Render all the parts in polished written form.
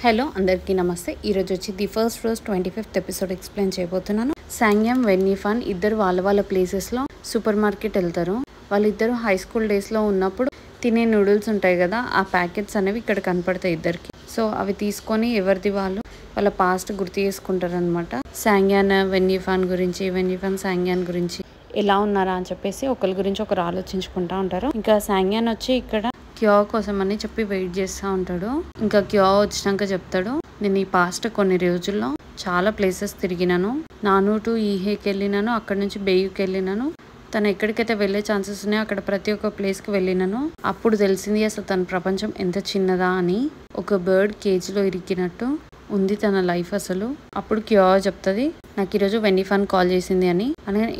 Hello అందరికీ నమస్తే. ఈరోజు వచ్చి the first rose 25th episode explain చేయబోతున్నాను. సాంగ్యామ్ వెన్నీఫాన్ ఇద్దరు వాళ్ళ ప్లేసెస్లో సూపర్ మార్కెట్ వెళ్తారు. వాళ్ళిద్దరు హై స్కూల్ డేస్లో ఉన్నప్పుడు తినే నూడిల్స్ ఉంటాయి కదా, ఆ ప్యాకెట్స్ అనేవి ఇక్కడ కనపడతాయి ఇద్దరికి. సో అవి తీసుకొని ఎవరిది వాళ్ళ పాస్ట్ గుర్తు చేసుకుంటారు అనమాట. సాంగ్యాన్ వెన్నీఫాన్ గురించి, వెన్నీఫాన్ సాంగ్యాన్ గురించి ఎలా ఉన్నారా అని చెప్పేసి ఒకరి గురించి ఒకరు ఆలోచించుకుంటా ఉంటారు. ఇంకా సాంగ్యాన్ వచ్చి ఇక్కడ క్యో కోసం అని చెప్పి వెయిట్ చేస్తూ ఉంటాడు. ఇంకా క్యో వచ్చినాక చెప్తాడు, నేను ఈ పాస్ట్ కొన్ని రోజుల్లో చాలా ప్లేసెస్ తిరిగినాను. నాను టు ఈహేకి వెళ్ళినాను, అక్కడ నుంచి బేయుకి వెళ్ళినాను. తను ఎక్కడికైతే వెళ్ళే ఛాన్సెస్ ఉన్నాయో అక్కడ ప్రతి ఒక్క ప్లేస్కి వెళ్ళినాను. అప్పుడు తెలిసింది అసలు తన ప్రపంచం ఎంత చిన్నదా అని. ఒక బర్డ్ కేజీలో ఇరికినట్టు ఉంది తన లైఫ్ అసలు. అప్పుడు క్యో చెప్తుంది, నాకు ఈరోజు వెన్నీఫాన్ కాల్ చేసింది అని.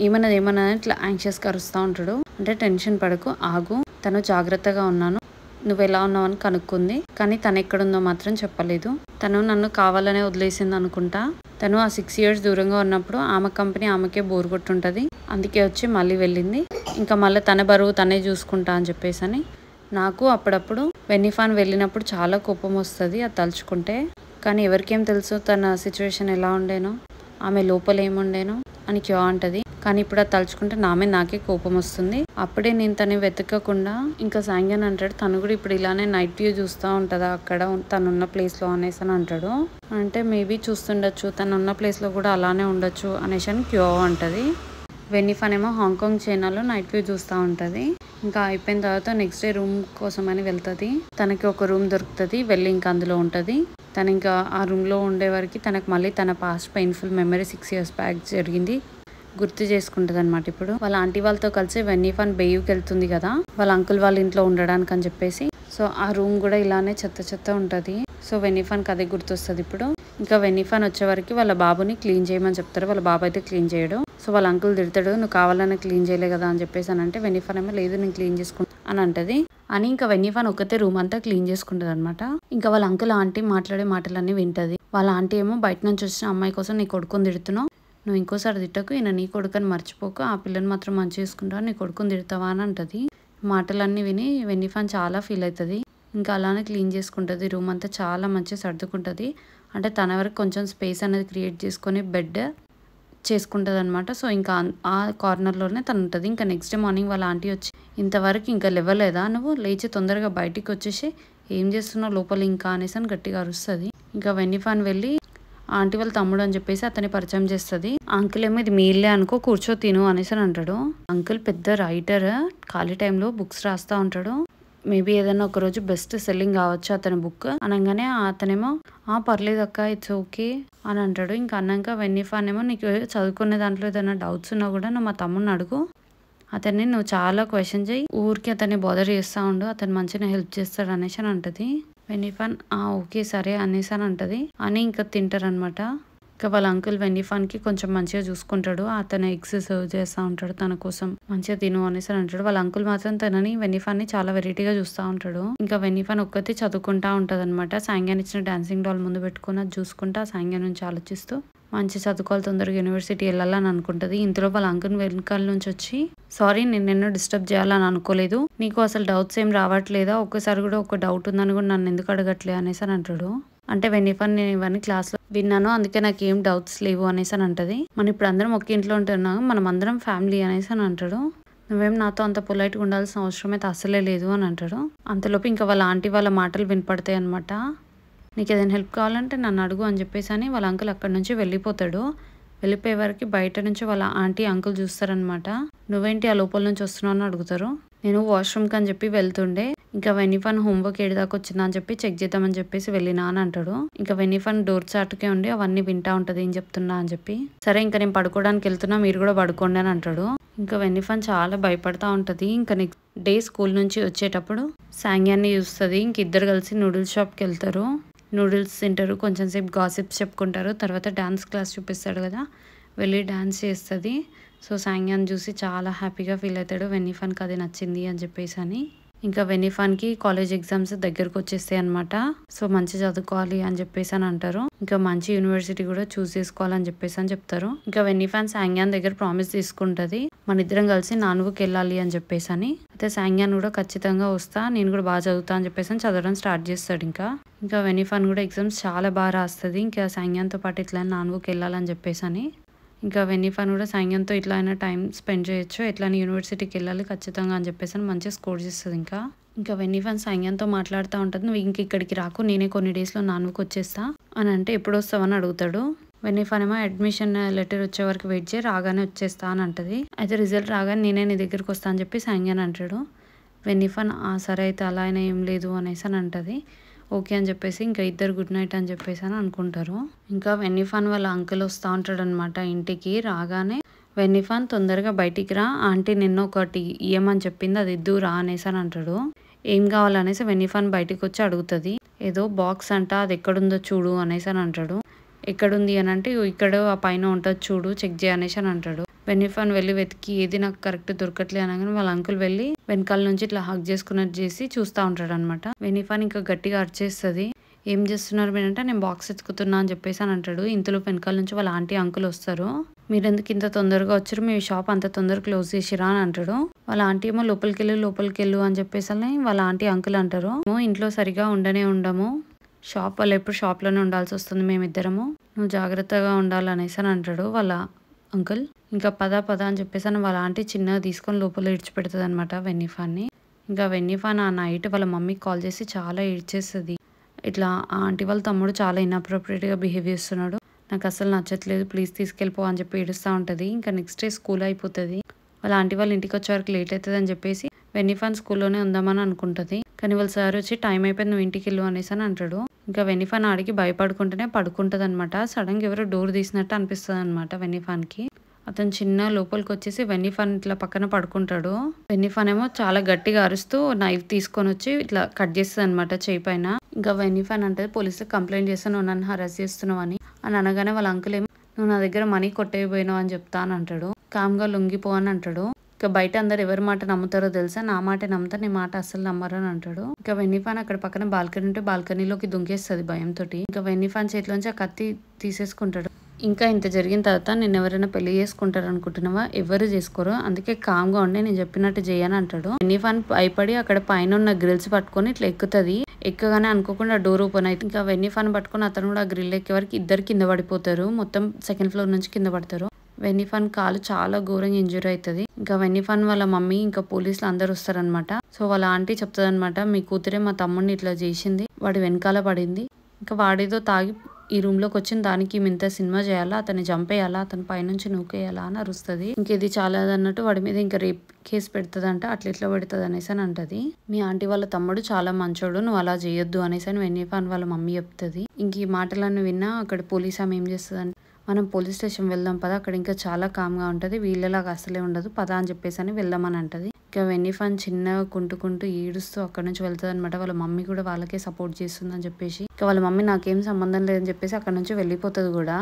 ఏమన్నా ఇట్లా యాంగ్షియస్గా అరుస్తూ ఉంటాడు. అంటే టెన్షన్ పడకు, ఆగు, తను జాగ్రత్తగా ఉన్నాను, నువ్వు ఎలా ఉన్నావు అని కనుక్కుంది. కానీ తను ఎక్కడుందో మాత్రం చెప్పలేదు. తను నన్ను కావాలనే వదిలేసింది అనుకుంటా. తను ఆ 6 years దూరంగా ఉన్నప్పుడు ఆమె కంపెనీ ఆమెకే బోర్ కొట్టుంటది, అందుకే వచ్చి మళ్ళీ వెళ్ళింది. ఇంకా మళ్ళీ తన బరువు తనే చూసుకుంటా అని చెప్పేసి అని. నాకు అప్పుడప్పుడు వెన్నీఫాన్ వెళ్ళినప్పుడు చాలా కోపం వస్తుంది అది తలుచుకుంటే. కానీ ఎవరికేం తెలుసు తన సిచ్యువేషన్ ఎలా ఉండేనో, ఆమె లోపల ఏముండేనో అని క్యో అంటది. కానీ ఇప్పుడు అది తలుచుకుంటే నాకే కోపం వస్తుంది. అప్పుడే నేను తను వెతకకుండా ఇంకా సాంగ్యాన్ అంటాడు, తను కూడా ఇప్పుడు ఇలానే నైట్ వ్యూ చూస్తూ ఉంటుందా అక్కడ తనున్న ప్లేస్లో అనేసి అని అంటాడు. అంటే మేబీ చూస్తుండొచ్చు, తనున్న ప్లేస్లో కూడా అలానే ఉండొచ్చు అనేసి అని క్యో అంటది. వెన్నీఫాన్ ఏమో హాంకాంగ్ చైనాలో నైట్ వ్యూ చూస్తూ ఉంటుంది. ఇంకా అయిపోయిన తర్వాత నెక్స్ట్ డే రూమ్ కోసం అని వెళ్తుంది. తనకి ఒక రూమ్ దొరుకుతుంది, వెళ్ళి ఇంకా అందులో ఉంటుంది. తను ఇంకా ఆ రూమ్లో ఉండే వరకు తనకు మళ్ళీ తన past painful memory 6 years back జరిగింది గుర్తు చేసుకుంటుంది అనమాట. ఇప్పుడు వాళ్ళ ఆంటీ వాళ్ళతో కలిసి వెన్నీఫాన్ బేయుకి వెళ్తుంది కదా, వాళ్ళ అంకుల్ వాళ్ళ ఇంట్లో ఉండడానికి అని చెప్పేసి. సో ఆ రూమ్ కూడా ఇలానే చెత్త ఉంటుంది. సో వెన్నీఫాన్కి అదే గుర్తొస్తుంది ఇప్పుడు. ఇంకా వెన్నీఫాన్ వచ్చే వరకు వాళ్ళ బాబుని క్లీన్ చేయమని చెప్తారు. వాళ్ళ బాబు అయితే క్లీన్ చేయడు. సో వాళ్ళ అంకుల్ తిడతాడు, నువ్వు కావాలనే క్లీన్ చేయలే కదా అని చెప్పేసి అని అంటే వెన్నీఫాన్ ఏమో లేదు నేను క్లీన్ చేసుకుంటా అని అంటది. అని ఇంకా వెన్నీఫాన్ ఒక్కతే రూమ్ అంతా క్లీన్ చేసుకుంటది అనమాట. ఇంకా వాళ్ళ అంకుల్ ఆంటీ మాట్లాడే మాటలన్నీ వింటది. వాళ్ళ ఆంటీ ఏమో బయట నుంచి వచ్చిన అమ్మాయి కోసం నీ కొడుకుని తిడుతున్నావు, నువ్వు ఇంకోసారి తిట్టకు, ఈయన నీ కొడుకుని మర్చిపోకు, ఆ పిల్లని మాత్రం మంచి చేసుకుంటావు, నీ కొడుకుని తిడతావా అని అంటది. మాటలన్నీ విని వెన్నీఫాన్ చాలా ఫీల్ అవుతుంది. ఇంకా అలానే క్లీన్ చేసుకుంటుంది, రూమ్ అంతా చాలా మంచిగా సర్దుకుంటుంది. అంటే తన వరకు కొంచెం స్పేస్ అనేది క్రియేట్ చేసుకొని బెడ్ చేసుకుంటుంది అనమాట. సో ఇంకా ఆ కార్నర్లోనే తను ఉంటుంది. ఇంకా నెక్స్ట్ డే మార్నింగ్ వాళ్ళ ఆంటీ వచ్చి, ఇంతవరకు ఇంకా లేవలేదా నువ్వు, లేచి తొందరగా బయటికి వచ్చేసి ఏం చేస్తున్నావు లోపల ఇంకా అనేసి అని గట్టిగా అరుస్తుంది. ఇంకా వెన్నీఫాన్ వెళ్ళి ఆంటీ వాళ్ళ తమ్ముడు అని చెప్పేసి అతన్ని పరిచయం చేస్తుంది. అంకుల్ ఏమో ఇది మీ ఇల్లే అనుకో, కూర్చో తిను అనేసి అని అంటాడు. అంకుల్ పెద్ద రైటర్, ఖాళీ టైంలో బుక్స్ రాస్తూ ఉంటాడు. మేబీ ఏదైనా ఒక రోజు బెస్ట్ సెల్లింగ్ కావచ్చు అతని బుక్ అనగానే అతనేమో పర్లేదు అక్క, ఇట్స్ ఓకే అని అంటాడు. ఇంకా అన్నాక వెన్నీఫాన్ ఏమో నీకు చదువుకునే దాంట్లో ఏదైనా డౌట్స్ ఉన్నా కూడా నువ్వు మా తమ్ముడిని అడుగు, అతన్ని నువ్వు చాలా క్వశ్చన్ చేయి, ఊరికి అతన్ని బోదర్ చేస్తూ ఉండు, అతను మంచిగా హెల్ప్ చేస్తాడు అనేసి అని అంటది. వెన్నీఫాన్ ఓకే సరే అనేసి అని అంటది. అని ఇంకా తింటారనమాట. ఇంకా వాళ్ళ అంకుల్ వెన్నీఫాన్కి కొంచెం మంచిగా చూసుకుంటాడు, అతను ఎగ్స్ సర్వ్ చేస్తూ ఉంటాడు తన కోసం, మంచిగా తిను అనేసి అని అంటాడు. వాళ్ళ అంకుల్ మాత్రం తనని వెన్నీఫాన్ని చాలా వెరైటీగా చూస్తూ ఉంటాడు. ఇంకా వెన్నీఫాన్ ఒక్కతే చదువుకుంటా ఉంటది అనమాట. సాంగ్యాన్ ఇచ్చిన డాన్సింగ్ డాల్ ముందు పెట్టుకుని అది చూసుకుంటా సాంగ్యాన్ నుంచి ఆలోచిస్తూ మంచి చదువుకోవాలి, తొందరగా యూనివర్సిటీ వెళ్ళాలని అనుకుంటది. ఇంతలో వాళ్ళ అంకుల్ వెనకాల నుంచి వచ్చి, సారీ నేను నిన్ను డిస్టర్బ్ చేయాలని అనుకోలేదు, నీకు అసలు డౌట్స్ ఏం రావట్లేదా, ఒక్కసారి కూడా ఒక డౌట్ ఉందని కూడా నన్ను ఎందుకు అడగట్లే అనేసి అని అంటాడు. అంటే వెన్నీఫాన్ నేను ఇవన్నీ క్లాస్లో విన్నాను, అందుకే నాకు ఏం డౌట్స్ లేవు అనేసి అని అంటది. మనం ఇప్పుడు అందరం ఒక్క ఇంట్లో ఉంటున్నాం, మనం అందరం ఫ్యామిలీ అనేసి అని అంటాడు. నువ్వేం నాతో అంత పొలైట్గా ఉండాల్సిన అవసరం అయితే అసలే లేదు అని అంటాడు. అంతలోపు ఇంకా వాళ్ళ ఆంటీ వాళ్ళ మాటలు వినపడతాయి అనమాట. నీకు ఏదైనా హెల్ప్ కావాలంటే నన్ను అడుగు అని చెప్పేసి అని వాళ్ళ అంకుల్ అక్కడి నుంచి వెళ్ళిపోతాడు. వెళ్ళిపోయే వరకు బయట నుంచి వాళ్ళ ఆంటీ అంకుల్ చూస్తారనమాట. నువ్వేంటి ఆ లోపల నుంచి వస్తున్నావు అని అడుగుతారు. నేను వాష్రూమ్కి అని చెప్పి వెళ్తుండే, ఇంకా వెన్నీఫాన్ హోంవర్క్ ఏడిదాకా వచ్చిందా అని చెప్పి చెక్ చేద్దామని చెప్పేసి వెళ్ళినా అని అంటాడు. ఇంకా వెన్నీఫాన్ డోర్ చాటుకే ఉండి అవన్నీ వింటా ఉంటది ఏం చెప్తున్నా అని చెప్పి. సరే ఇంకా నేను పడుకోవడానికి వెళ్తున్నా, మీరు కూడా పడుకోండి అని అంటాడు. ఇంకా వెన్నీఫాన్ చాలా భయపడతా ఉంటది. ఇంకా నెక్స్ట్ డే స్కూల్ నుంచి వచ్చేటప్పుడు సాంగ్యాన్ని చూస్తుంది. ఇంక ఇద్దరు కలిసి నూడిల్స్ షాప్కి వెళ్తారు, నూడిల్స్ తింటారు, కొంచెం సేపు గాసిప్స్ చెప్పుకుంటారు. తర్వాత డాన్స్ క్లాస్ చూపిస్తాడు కదా, వెళ్ళి డాన్స్ చేస్తుంది. సో సాంగ్యాన్ చూసి చాలా హ్యాపీగా ఫీల్ అవుతాడు, వెన్నీఫాన్కి అది నచ్చింది అని చెప్పేసి అని. ఇంకా వెనిఫాన్కి కాలేజ్ ఎగ్జామ్స్ దగ్గరకు వచ్చేస్తాయి అనమాట. సో మంచి చదువుకోవాలి అని చెప్పేసి అని అంటారు. ఇంకా మంచి యూనివర్సిటీ కూడా చూస్ చేసుకోవాలని చెప్పేసి అని చెప్తారు. ఇంకా వెనిఫాన్ సాంగ్యాన్ దగ్గర ప్రామిస్ తీసుకుంటది, మన ఇద్దరం కలిసి నాన్వుకి వెళ్ళాలి అని చెప్పేసి అని. అయితే సాంగ్యాన్ కూడా ఖచ్చితంగా వస్తా, నేను కూడా బాగా చదువుతా అని చెప్పేసి అని చదవడం స్టార్ట్ చేస్తాడు. ఇంకా వెనిఫాన్ కూడా ఎగ్జామ్స్ చాలా బాగా రాస్తుంది. ఇంకా సాంగ్యాన్తో పాటు ఇట్లా నాన్వుకి వెళ్ళాలని చెప్పేసి అని. ఇంకా వెనిఫాన్ కూడా సాంగ్యాన్తో ఇట్లా అయినా టైం స్పెండ్ చేయొచ్చు, ఎట్లా యూనివర్సిటీకి వెళ్ళాలి ఖచ్చితంగా అని చెప్పేసి మంచిగా స్కోర్ చేస్తుంది. ఇంకా వెనిఫాన్ సాంగ్యాన్తో మాట్లాడుతూ ఉంటుంది, నువ్వు ఇంక ఇక్కడికి రాకు, నేనే కొన్ని డేస్లో నాన్వుకి వచ్చేస్తా అని అంటే ఎప్పుడు వస్తావని అడుగుతాడు. వెనిఫాన్ ఏమో అడ్మిషన్ లెటర్ వచ్చే వరకు వెయిట్ చేయి, రాగానే వచ్చేస్తా అని అంటది. అయితే రిజల్ట్ రాగానే నేనే నీ దగ్గరికి వస్తా అని చెప్పి సాంగ్యాన్ అంటాడు. వెనిఫాన్ సరే అయితే అలా అయినా ఏం లేదు అనేసి అని అంటది. ఓకే అని చెప్పేసి ఇంకా ఇద్దరు గుడ్ నైట్ అని చెప్పేసి అని అనుకుంటారు. ఇంకా వెనిఫాన్ వాళ్ళ అంకుల్ వస్తూ ఉంటాడు అనమాట ఇంటికి. రాగానే వెనిఫాన్ తొందరగా బయటికి రా, ఆంటీ నిన్న ఒకటి ఇయ్యమని చెప్పింది, అది ఇద్దు రా అనేసి అని అంటాడు. ఏం కావాలనేసి వెనిఫాన్ బయటికి వచ్చి అడుగుతుంది. ఏదో బాక్స్ అంట, అది ఎక్కడుందో చూడు అనేసి అని అంటాడు. ఎక్కడుంది అని అంటే ఇక్కడ ఆ పైన ఉంటుంది చూడు, చెక్ చేయనేసి అని అంటాడు. వెనిఫాన్ వెళ్ళి వెతికి ఏది నాకు కరెక్ట్ దొరకట్లే అనగానే వాళ్ళ అంకుల్ వెళ్ళి వెనకాల నుంచి ఇట్లా హగ్ చేసుకున్నట్టు చేసి చూస్తూ ఉంటాడు అనమాట. వెనిఫాన్ ఇంకా గట్టిగా అరిచేస్తుంది, ఏం చేస్తున్నారు మీరంటే నేను బాక్స్ ఎత్తుకుతున్నా అని చెప్పేసి అని అంటాడు. ఇంతలో వెనకాల నుంచి వాళ్ళ ఆంటీ అంకుల్ వస్తారు. మీరెందుకు ఇంత తొందరగా వచ్చారు, మీ షాప్ అంత తొందరగా క్లోజ్ చేసిరా అని అంటాడు. వాళ్ళ ఆంటీ ఏమో లోపలికి వెళ్ళు అని చెప్పేసి వాళ్ళ ఆంటీ అంకుల్ అంటారు. ఇంట్లో సరిగా ఉండము, షాప్ వాళ్ళు ఎప్పుడు షాప్లోనే ఉండాల్సి వస్తుంది మేమిద్దరము, నువ్వు జాగ్రత్తగా ఉండాలనేసి అని అంటాడు వాళ్ళ అంకుల్. ఇంకా పద అని చెప్పేసి వాళ్ళ ఆంటీ చిన్నగా తీసుకొని లోపల ఇడిచిపెడుతుంది అనమాట వెనిఫాన్ని. ఇంకా వెనిఫాన్ ఆ నైట్ వాళ్ళ మమ్మీకి కాల్ చేసి చాలా ఏడ్చేస్తుంది. ఇట్లా ఆ ఆంటీ వాళ్ళ తమ్ముడు చాలా ఇన్అప్రోప్రియేట్గా బిహేవ్ చేస్తున్నాడు, నాకు అసలు నచ్చట్లేదు, ప్లీజ్ తీసుకెళ్ళిపో అని చెప్పి ఏడుస్తూ ఉంటుంది. ఇంకా నెక్స్ట్ డే స్కూల్ అయిపోతుంది. వాళ్ళ ఆంటీ వాళ్ళ ఇంటికి వచ్చే వరకు లేట్ అవుతుంది అని చెప్పేసి వెనిఫాన్ స్కూల్లోనే ఉందామని అనుకుంటుంది. కానీ వాళ్ళ సార్ వచ్చి టైం అయిపోయింది, నువ్వు ఇంటికి వెళ్ళు అనేసి అని అంటాడు. ఇంకా వెనిఫాన్ ఆడికి భయపడుకుంటూనే పడుకుంటుంది అనమాట. సడన్గా ఎవరో డోర్ తీసినట్టు అనిపిస్తుంది అనమాట వెనిఫాన్కి. అతను చిన్న లోపలికి వచ్చేసి వెనిఫాన్ ఇట్లా పక్కన పడుకుంటాడు. వెనిఫాన్ ఏమో చాలా గట్టిగా అరుస్తూ నైఫ్ తీసుకొని వచ్చి ఇట్లా కట్ చేస్తుంది అనమాట చేయి పైన. ఇంకా వెనిఫాన్ అంటే పోలీసులకు కంప్లైంట్ చేస్తాను, నువ్వు నన్ను హరాస్ చేస్తున్నావు అని అనగానే వాళ్ళ అంకుల్ ఏమో నువ్వు నా దగ్గర మనీ కొట్టేయబోయినావు అని చెప్తా అని అంటాడు. కామ్గా లొంగిపో అని అంటాడు. ఇంకా బయట అందరు ఎవరి మాట నమ్ముతారో తెలుసా, నా మాట నమ్ముతారు, నీ మాట అస్సలు నమ్మరు అని అంటాడు. ఇంకా వెనిఫాన్ అక్కడ పక్కన బాల్కనీ ఉంటే బాల్కనీలోకి దుంకేస్తుంది భయంతో. ఇంకా వెనిఫాన్ చేతిలోంచి ఆ కత్తి తీసేసుకుంటాడు. ఇంకా ఇంత జరిగిన తర్వాత నేను ఎవరైనా పెళ్లి చేసుకుంటారు అనుకుంటున్నావా, ఎవరు చేసుకోరు, అందుకే కామ్గా ఉండి నేను చెప్పినట్టు చేయని అంటాడు. వెనిఫాన్ భయపడి అక్కడ పైన ఉన్న గ్రిల్స్ పట్టుకొని ఇట్లా ఎక్కుతుంది. ఎక్కగానే అనుకోకుండా డోర్ ఓపెన్ అవుతుంది. ఇంకా వెనిఫాన్ పట్టుకొని అతను కూడా ఆ గ్రిల్ ఎక్కే వరకు ఇద్దరు కింద పడిపోతారు. మొత్తం సెకండ్ ఫ్లోర్ నుంచి కింద పడతారు. వెనిఫాన్ కాలు చాలా ఘోరంగా ఇంజూరీ అవుతుంది. ఇంకా వెనిఫాన్ వాళ్ళ మమ్మీ ఇంకా పోలీసులు అందరు వస్తారనమాట. సో వాళ్ళ ఆంటీ చెప్తుంది అనమాట, మీ కూతురే మా తమ్ముడిని ఇట్లా చేసింది, వాడి వెనకాల పడింది, ఇంకా వాడేదో తాగి ఈ రూమ్ లోకి వచ్చిన దానికి ఇంత సినిమా చేయాలా, అతన్ని చంపేయాలా, అతని పైనుంచి నూకేయాలా అని అరుస్తుంది. ఇంకేది చాలా అన్నట్టు వాడి మీద ఇంకా రేప్ కేసు పెడుతుందంట, అట్లా ఎట్లా పెడుతుంది అనేసి అని అంటది. మీ ఆంటీ వాళ్ళ తమ్ముడు చాలా మంచోడు, నువ్వు అలా చేయొద్దు అనేసి అని వెనిఫాన్ వాళ్ళ మమ్మీ చెప్తుంది. ఇంక ఈ మాటలన్నీ విన్నా అక్కడ పోలీస్ ఆమె ఏం చేస్తుంది, మనం పోలీస్ స్టేషన్ వెళ్దాం పదా, అక్కడ ఇంకా చాలా కామ్గా ఉంటుంది, వీళ్ళలాగా అసలే ఉండదు పదా అని చెప్పేసి అని వెళ్దామని అంటది. ఇంకా వెనిఫాన్ చిన్నగా కుంటూ ఈడుస్తూ అక్కడ నుంచి వెళ్తుంది అనమాట. వాళ్ళ మమ్మీ కూడా వాళ్ళకే సపోర్ట్ చేస్తుందని చెప్పేసి, ఇంకా వాళ్ళ మమ్మీ నాకేం సంబంధం లేదని చెప్పేసి అక్కడ నుంచి వెళ్ళిపోతుంది కూడా.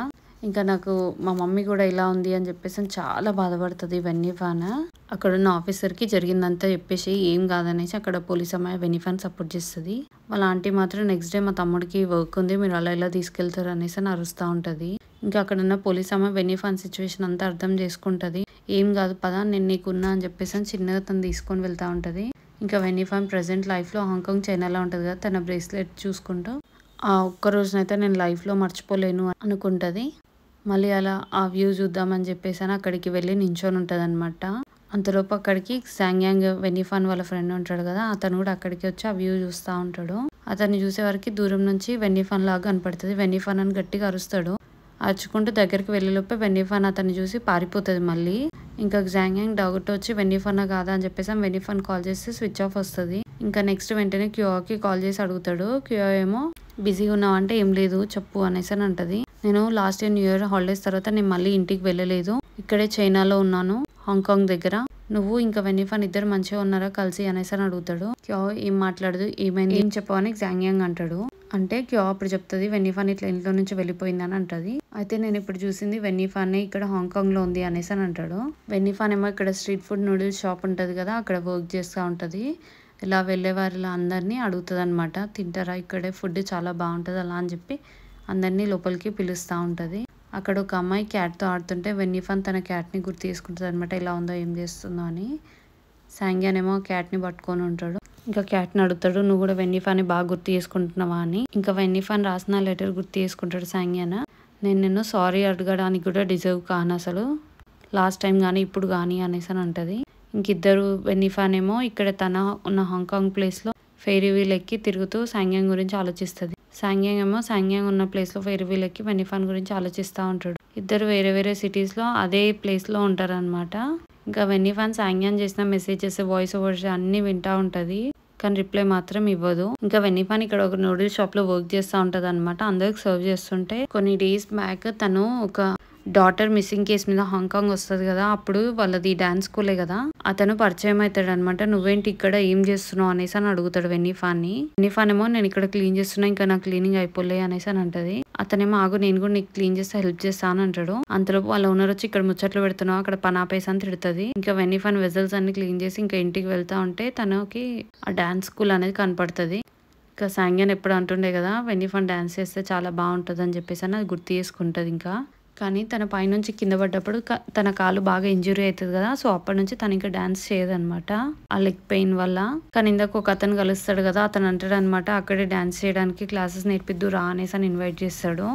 ఇంకా నాకు మా మమ్మీ కూడా ఇలా ఉంది అని చెప్పేసి చాలా బాధపడుతుంది వెనిఫాన్. అక్కడున్న ఆఫీసర్కి జరిగిందంతా చెప్పేసి ఏం కాదనేసి అక్కడ పోలీస్ అమ్మాయి వెనిఫాన్ సపోర్ట్ చేస్తుంది. వాళ్ళ ఆంటీ మాత్రం నెక్స్ట్ డే మా తమ్ముడికి వర్క్ ఉంది, మీరు అలా ఇలా తీసుకెళ్తారు అనేసి అని అరుస్తూ ఉంటుంది. ఇంకా అక్కడ ఉన్న పోలీస్ అమ్మాయి వెనిఫాన్ సిచ్యువేషన్ అంతా అర్థం చేసుకుంటుంది. ఏం కాదు పదా నేను నీకున్నా అని చెప్పేసి చిన్నగా తను తీసుకొని వెళ్తూ ఉంటుంది. ఇంకా వెనిఫాన్ ప్రెసెంట్ లైఫ్లో హాంకాంగ్ చైనాలో ఉంటుంది కదా, తన బ్రేస్లెట్ చూసుకుంటూ ఆ ఒక్క రోజునైతే నేను లైఫ్లో మర్చిపోలేను అనుకుంటుంది. మళ్ళీ అలా ఆ వ్యూ చూద్దామని చెప్పేసి అక్కడికి వెళ్ళి నించొని ఉంటుంది అనమాట. అంతలోపు అక్కడికి సాంగ్యాంగ్ వెనిఫాన్ వాళ్ళ ఫ్రెండ్ ఉంటాడు కదా, అతను కూడా అక్కడికి వచ్చి ఆ వ్యూ చూస్తూ ఉంటాడు. అతన్ని చూసే వరకు దూరం నుంచి వెనిఫాన్ లాగా కనపడుతుంది. వెనిఫాన్ అని గట్టిగా అరుస్తాడు. అరుచుకుంటూ దగ్గరికి వెళ్ళేలోపే వెనిఫాన్ అతన్ని చూసి పారిపోతుంది. మళ్ళీ ఇంకా సాంగ్యాంగ్ డౌట్ వచ్చి వెనిఫానా కాదా అని చెప్పేసి వెనిఫాన్ కాల్ చేస్తే స్విచ్ ఆఫ్ వస్తుంది. ఇంకా నెక్స్ట్ వెంటనే క్యూఆర్కి కాల్ చేసి అడుగుతాడు. క్యూఆ ఏమో బిజీగా ఉన్నావు అంటే ఏం లేదు చెప్పు అనేసి అని అంటది. నేను last year new year holidays తర్వాత నేను మళ్ళీ ఇంటికి వెళ్ళలేదు, ఇక్కడే చైనాలో ఉన్నాను హాంకాంగ్ దగ్గర, నువ్వు ఇంకా వెనిఫాన్ ఇద్దరు మంచిగా ఉన్నారా కలిసి అనేసి అని అడుగుతాడు. క్యో ఏం మాట్లాడదు, ఏమైంది ఏం చెప్పవని సాంగ్యాంగ్ అంటాడు. అంటే క్యో అప్పుడు చెప్తుంది వెనిఫాన్ ఇట్లా ఇంట్లో నుంచి వెళ్ళిపోయిందని అంటది. అయితే నేను ఇప్పుడు చూసింది వెనిఫాన్ ఇక్కడ హాంకాంగ్ లో ఉంది అనేసి అని అంటాడు. వెనిఫాన్ ఏమో ఇక్కడ స్ట్రీట్ ఫుడ్ నూడిల్స్ షాప్ ఉంటది కదా, అక్కడ వర్క్ చేస్తూ ఉంటది. ఇలా వెళ్ళే వారిలా అందరినీ అడుగుతుంది అనమాట, తింటారా ఇక్కడే ఫుడ్ చాలా బాగుంటుంది అలా అని చెప్పి అందరినీ లోపలికి పిలుస్తూ ఉంటుంది. అక్కడ ఒక అమ్మాయి క్యాట్తో ఆడుతుంటే వెన్నీఫన్ తన క్యాట్ని గుర్తు తీసుకుంటుంది అనమాట, ఇలా ఉందో ఏం చేస్తుందో అని. సాంగ్యాన్ ఏమో క్యాట్ని పట్టుకొని ఉంటాడు. ఇంకా క్యాట్ని అడుగుతాడు, నువ్వు కూడా వెన్నీఫాన్ని బాగా గుర్తు చేసుకుంటున్నావా అని. ఇంకా వెన్నీఫాన్ రాసిన లెటర్ గుర్తు చేసుకుంటాడు సాంగ్యాన్. నేను నిన్ను సారీ అడగడానికి కూడా డిజర్వ్ కాను అసలు, లాస్ట్ టైం కానీ ఇప్పుడు కానీ అనేసి అని అంటది. ఇంకిద్దరు వెన్నీఫాన్ ఏమో ఇక్కడ తన ఉన్న హాంకాంగ్ ప్లేస్లో ఫెయిరీ వీల్ ఎక్కి తిరుగుతూ సాంగ్యాంగ్ గురించి ఆలోచిస్తుంది. సాంగ్యాంగ్ ఏమో సాంగ్యాంగ్ ఉన్న ప్లేస్లో ఫెయిరీ వీల్ ఎక్కి వెన్నీఫాన్ గురించి ఆలోచిస్తూ ఉంటాడు. ఇద్దరు వేరే వేరే సిటీస్లో అదే ప్లేస్లో ఉంటారు అనమాట. ఇంకా వెన్నీఫాన్ సాంగ్యాన్ చేసిన మెసేజెస్, వాయిస్ ఓవర్స్ అన్ని వింటా ఉంటది, కానీ రిప్లై మాత్రం ఇవ్వదు. ఇంకా వెన్నీఫాన్ ఇక్కడ ఒక నూడిల్స్ షాప్ లో వర్క్ చేస్తూ ఉంటది అనమాట. అందరికి సర్వ్ చేస్తుంటే కొన్ని డేస్ బ్యాక్ తను ఒక డాటర్ మిస్సింగ్ కేసు మీద హాంకాంగ్ వస్తుంది కదా, అప్పుడు వాళ్ళది డాన్స్ స్కూలే కదా, అతను పరిచయం అవుతాడు అనమాట. నువ్వేంటి ఇక్కడ ఏం చేస్తున్నావు అనేసి అని అడుగుతాడు వెన్నీఫాన్ని. వెన్నీఫాన్ ఏమో నేను ఇక్కడ క్లీన్ చేస్తున్నా, ఇంకా నా క్లీనింగ్ అయిపోలే అనేసి అని అంటది. అతనేమో ఆగు నేను కూడా నీకు క్లీన్ చేస్తే హెల్ప్ చేస్తా అని అంటాడు. అంతలోపు వాళ్ళ ఓనర్ వచ్చి ఇక్కడ ముచ్చట్లు పెడుతున్నావు, అక్కడ పని ఆపేసి అని తిడుతుంది. ఇంకా వెన్నీఫాన్ వెజల్స్ అన్ని క్లీన్ చేసి ఇంకా ఇంటికి వెళ్తా ఉంటే తనకి ఆ డాన్స్ స్కూల్ అనేది కనపడుతుంది. ఇంకా సాంగ్యాన్ ఎప్పుడు అంటుండే కదా వెన్నీఫాన్ డాన్స్ చేస్తే చాలా బాగుంటుంది అని చెప్పేసి అని అది గుర్తు చేసుకుంటుంది. ఇంకా కానీ తన పైనుంచి కింద పడ్డప్పుడు తన కాలు బాగా ఇంజురీ అవుతుంది కదా, సో అప్పటి నుంచి తను ఇంకా డాన్స్ చేయదనమాట ఆ లెగ్ పెయిన్ వల్ల. కానీ ఇందాక ఒక అతను కలుస్తాడు కదా, అతను అంటాడు అనమాట అక్కడే డాన్స్ చేయడానికి క్లాసెస్ నేర్పిద్దు రా అనేసి అని ఇన్వైట్ చేస్తాడు.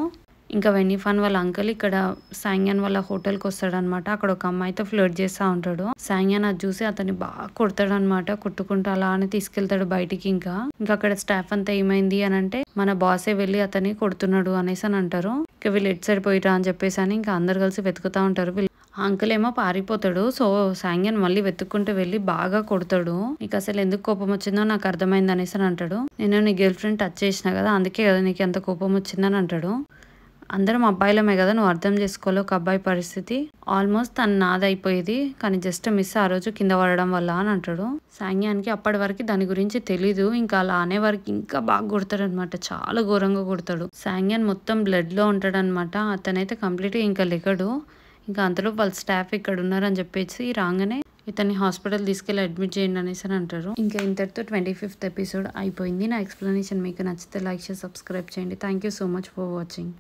ఇంకా వెన్నీఫాన్ వాళ్ళ అంకల్ ఇక్కడ సాంగ్యాన్ వాళ్ళ హోటల్కి వస్తాడు అనమాట. అక్కడ ఒక అమ్మాయితో ఫ్లర్ట్ చేస్తూ ఉంటాడు. సాంగ్యాన్ అది చూసి అతన్ని బాగా కొడతాడు అనమాట, కొట్టుకుంటూ అలా అని తీసుకెళ్తాడు బయటికి. ఇంకా అక్కడ స్టాఫ్ అంతా ఏమైంది అని అంటే మన బాసే వెళ్ళి అతన్ని కొడుతున్నాడు అనేసి అని అంటారు. ఇంకా వీళ్ళు ఎటు సైడ్ పోయిరా అని చెప్పేసి అని ఇంకా అందరు కలిసి వెతుకుతా ఉంటారు. అంకుల్ ఏమో పారిపోతాడు. సో సాంగ్యాన్ మళ్ళీ వెతుక్కుంటూ వెళ్ళి బాగా కొడతాడు. నీకు అసలు ఎందుకు కోపం వచ్చిందో నాకు అర్థమైంది అనేసి అని అంటాడు. నేను నీ గర్ల్ ఫ్రెండ్ టచ్ చేసిన కదా, అందుకే కదా నీకు ఎంత కోపం వచ్చిందని అంటాడు. అందరం అబ్బాయిలమే కదా, నువ్వు అర్థం చేసుకోవాలి ఒక అబ్బాయి పరిస్థితి. ఆల్మోస్ట్ తను నాదైపోయేది, కానీ జస్ట్ మిస్ ఆ రోజు కింద పడడం వల్ల అని అంటాడు. సాంగ్యాన్కి అప్పటి వరకు దాని గురించి తెలీదు. ఇంకా అలా అనే వరకు ఇంకా బాగా కొడతాడు అనమాట, చాలా ఘోరంగా కొడతాడు. సాంగ్యాన్ మొత్తం బ్లడ్ లో ఉంటాడు అనమాట. అతనైతే కంప్లీట్గా ఇంకా లెగడు. ఇంకా అంతలో వాళ్ళ స్టాఫ్ ఇక్కడ ఉన్నారని చెప్పేసి రాగానే ఇతన్ని హాస్పిటల్ తీసుకెళ్ళి అడ్మిట్ చేయండి అనేసి అని అంటారు. ఇంకా ఇంతటితో 25th ఎపిసోడ్ అయిపోయింది. నా ఎక్స్ప్లెనేషన్ మీకు నచ్చితే లైక్ చేసి సబ్స్క్రైబ్ చేయండి. Thank you so much for watching.